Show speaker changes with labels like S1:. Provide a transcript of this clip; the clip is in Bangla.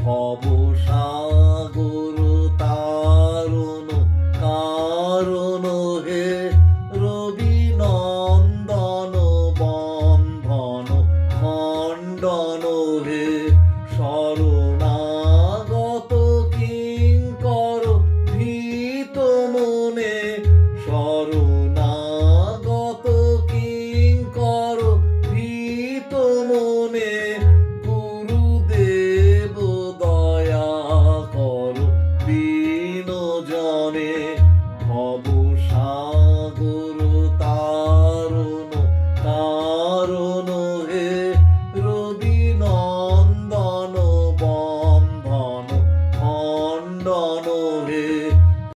S1: ভব সাগর তারণ কারণ হে, রবি নন্দন বন্ধন খণ্ডন হে, শরণাগত কিঙ্কর ভীত মনে, শরণাগত কিঙ্কর ভীত মনে, গুরুদেব দয়া কর দীনজনে। ভব সাগর তারণ কারণ হে, রবি নন্দন বন্ধন খণ্ডন হে।